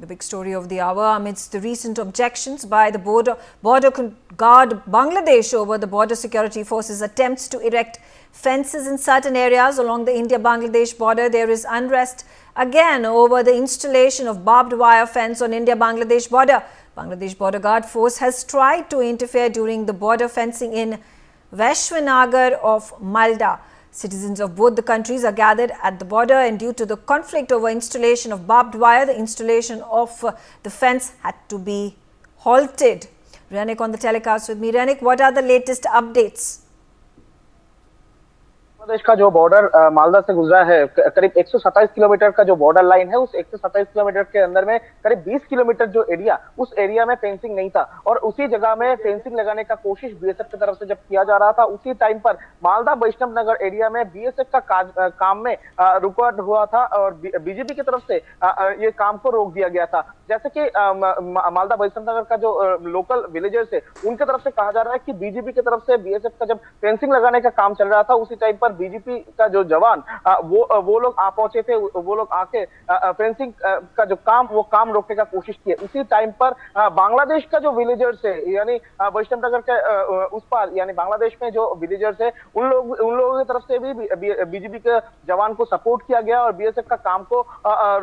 The big story of the hour amidst the recent objections by the border guard Bangladesh over the border security forces' attempts to erect fences in certain areas along the India-Bangladesh border. There is unrest again over the installation of barbed wire fence on India-Bangladesh border. Bangladesh border guard force has tried to interfere during the border fencing in Vaishwanagar of Malda. Citizens of both the countries are gathered at the border, and due to the conflict over installation of barbed wire, the installation of the fence had to be halted. Renik on the telecast with me. Renik, what are the latest updates? Bangladesh का जो border Malda से गुजरा है, करीब 127 kilometre का जो border line है, उस 127 किलोमीटर के अंदर में करीब 20 किलोमीटर जो एरिया, उस एरिया में फेंसिंग नहीं था और उसी जगह में फेंसिंग लगाने का कोशिश बीएसएफ की तरफ से जब किया जा रहा था, उसी टाइम पर मालदा वैष्णव नगर एरिया में बीएसएफ का काम में रुकावट हुआ था और बीजेपी की तरफ से ये काम को रोक दिया गया था। जैसे कि मालदा वैष्णव नगर का जो लोकल विलेजर्स है, उनकी तरफ से कहा जा रहा है कि बीजेपी की तरफ से बीएसएफ का जब फेंसिंग लगाने का काम चल रहा था, उसी टाइम पर बीजेपी का जो जवान वो लोग आ पहुंचे थे, वो लोग आके फेंसिंग का जो काम वो काम रोकने का कोशिश किए। उसी टाइम पर बांग्लादेश का जो विलेजर्स है, यानी वैष्णव नगर के उस पार यानी बांग्लादेश में जो विलेजर्स है, उन लोगों की तरफ से भी बीजेपी के जवान को सपोर्ट किया गया और बीएसएफ का काम को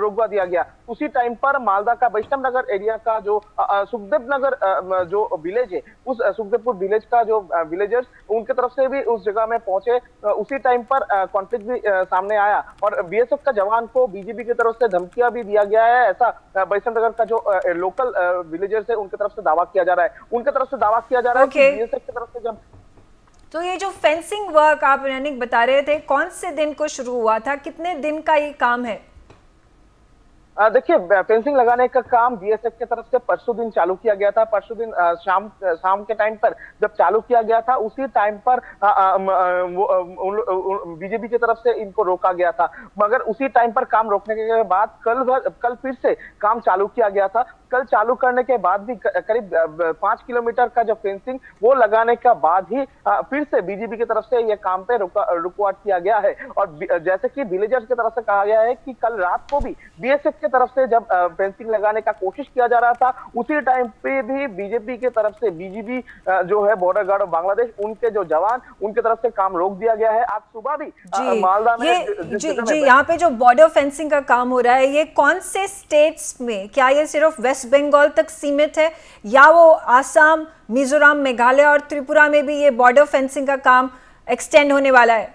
रोकवा दिया गया। उसी टाइम पर मालदा का वैष्णव नगर एरिया का जो सुखदेव नगर जो विलेज है, उस सुखदेवपुर विलेज का जो विलेजर्स, उनकी तरफ से भी उस जगह में पहुंचे। उसी टाइम पर कॉन्फ्लिक्ट भी सामने आया और बीएसएफ का जवान को बीजेपी की तरफ से धमकियां भी दिया गया है, ऐसा वैष्णव नगर का जो लोकल विलेजर्स है, उनकी तरफ से दावा किया जा रहा है। उनकी तरफ से दावा किया जा रहा है कि बीएसएफ की तरफ से जब तो ये जो फेंसिंग वर्क आप रैनिक बता रहे थे, कौन से दिन को शुरू हुआ था, कितने दिन का ये काम है? देखिए, फेंसिंग लगाने का काम बीएसएफ की तरफ से परसों दिन चालू किया गया था। परसों दिन शाम के टाइम पर जब चालू किया गया था, उसी टाइम पर बीजेपी की तरफ से इनको रोका गया था। मगर उसी टाइम पर काम रोकने के बाद कल फिर से काम चालू किया गया था। कल चालू करने के बाद भी करीब 5 किलोमीटर का जो फेंसिंग वो लगाने के बाद ही फिर से बीजेपी की तरफ से ये काम पे रुकावट किया गया है। और जैसे कि विलेजर्स की तरफ से कहा गया है कि कल रात को भी बीएसएफ की तरफ से जब फेंसिंग लगाने का कोशिश किया जा रहा था, उसी टाइम पे भी बीजेपी की तरफ से बीजीबी जो है बॉर्डर गार्ड ऑफ बांग्लादेश, उनके जो जवान, उनकी तरफ से काम रोक दिया गया है। आज सुबह भी मालदा में जी यहाँ पे जो बॉर्डर फेंसिंग का काम हो रहा है, ये कौन से स्टेट्स में, क्या ये सिर्फ वेस्ट बंगाल तक सीमित है या वो आसाम, मिजोरम, मेघालय और त्रिपुरा में भी ये बॉर्डर फेंसिंग का काम एक्सटेंड होने वाला है?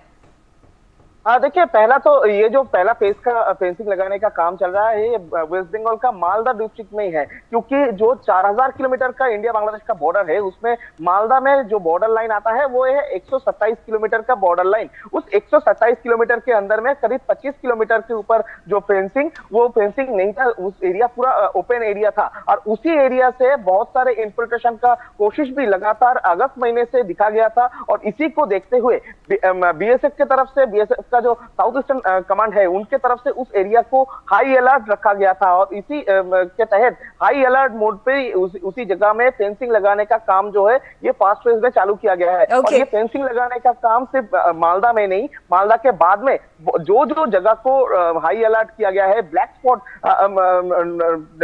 देखिए, पहला तो ये जो पहला फेज का फेंसिंग लगाने का काम चल रहा है, ये वेस्ट बंगाल का मालदा डिस्ट्रिक्ट में ही है, क्योंकि जो 4000 किलोमीटर का इंडिया बांग्लादेश का बॉर्डर है, उसमें मालदा में जो बॉर्डर लाइन आता है वो है 127 किलोमीटर का बॉर्डर लाइन। उस 127 किलोमीटर के अंदर में करीब 25 किलोमीटर के ऊपर जो फेंसिंग, वो फेंसिंग नहीं था, उस एरिया पूरा ओपन एरिया था और उसी एरिया से बहुत सारे इन्फिल्ट्रेशन का कोशिश भी लगातार अगस्त महीने से दिखा गया था। और इसी को देखते हुए बीएसएफ की तरफ से, बीएसएफ का जो साउथ ईस्टर्न कमांड है, उनके तरफ से उस एरिया को हाई अलर्ट रखा गया था और इसी के तहत हाई अलर्ट मोड पे उसी जगह में फेंसिंग लगाने का काम जो है ये फास्ट फेज में चालू किया गया है। और ये फेंसिंग लगाने का काम सिर्फ मालदा में नहीं, मालदा के बाद में जो जगह को हाई अलर्ट किया गया है, ब्लैक स्पॉट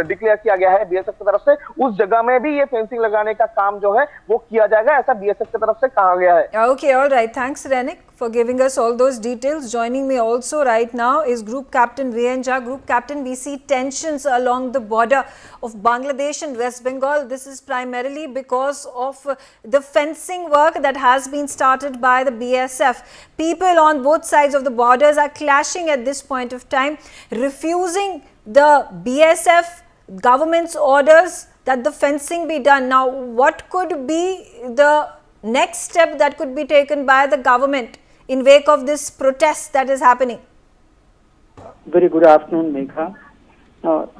डिक्लेयर किया गया है बीएसएफ की तरफ से, उस जगह में भी ये फेंसिंग लगाने का काम जो है वो किया जाएगा, ऐसा बीएसएफ की तरफ से कहा गया है। Okay, all right. Thanks, Renik, for giving us all those details. Joining me also right now is Group Captain Virenja. Group Captain, we see tensions along the border of Bangladesh and West Bengal. This is primarily because of the fencing work that has been started by the BSF. People on both sides of the borders are clashing at this point of time, refusing the BSF government's orders that the fencing be done. Now, what could be the next step that could be taken by the government in wake of this protest that is happening? Very good afternoon, Megha.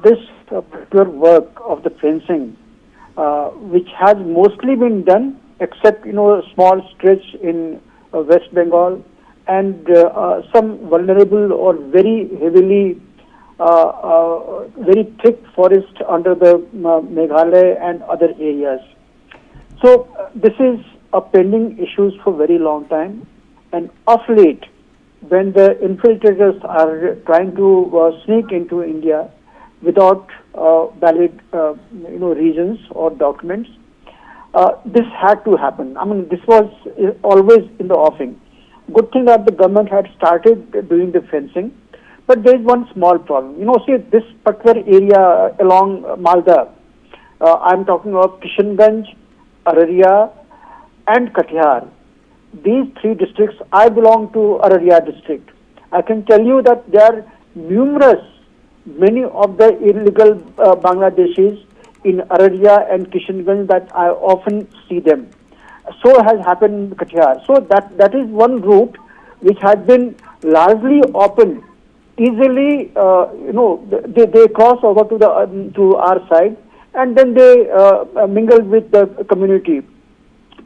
This particular work of the fencing, which has mostly been done, except a small stretch in West Bengal and some vulnerable or very heavily, very thick forest under the Meghalaya and other areas. So this is a pending issues for very long time, and of late, when the infiltrators are trying to sneak into India without valid reasons or documents. This had to happen. I mean, this was always in the offing. Good thing that the government had started doing the fencing, but there is one small problem. See, this particular area along Malda, I'm talking of Kishanganj, Araria, and Katihar. These three districts, I belong to Araria district. I can tell you that there are many of the illegal Bangladeshis in Araria and Kishanganj that I often see them. So has happened in Katihar. So that is one route which has been largely open. Easily, they cross over to our side, and then they mingle with the community.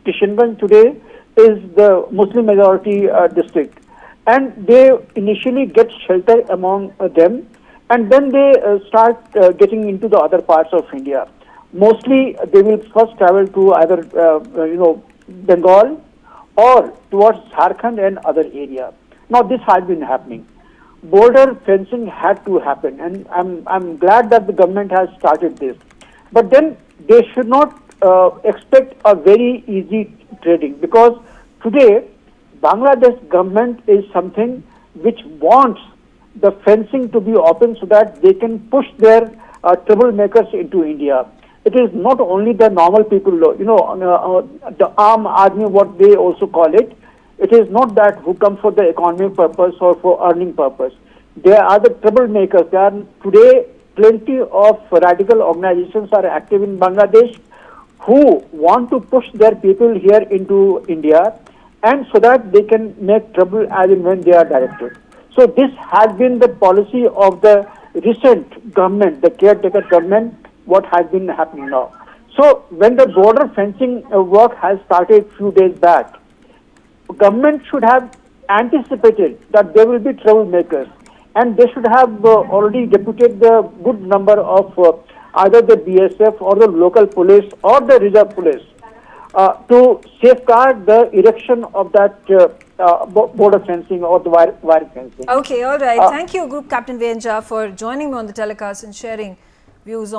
Kishanganj today is the Muslim majority district, and they initially get shelter among them, and then they start getting into the other parts of India. Mostly, they will first travel to either Bengal or towards Jharkhand and other areas. Now, this has been happening. Border fencing had to happen, and I'm glad that the government has started this. But then they should not expect a very easy trading, because today Bangladesh government is something which wants the fencing to be open so that they can push their troublemakers into India. It is not only the normal people, the armed army, what they also call it. It is not that who come for the economic purpose or for earning purpose. They are the troublemakers. There are today plenty of radical organizations are active in Bangladesh who want to push their people here into India, and so that they can make trouble as and when they are directed. So this has been the policy of the recent government, the caretaker government, what has been happening now. So when the border fencing work has started few days back, government should have anticipated that there will be troublemakers, and they should have already deputed the good number of either the BSF or the local police or the reserve police to safeguard the erection of that border fencing or the wire fencing. Okay, all right. Thank you, Group Captain Venja, for joining me on the telecast and sharing views on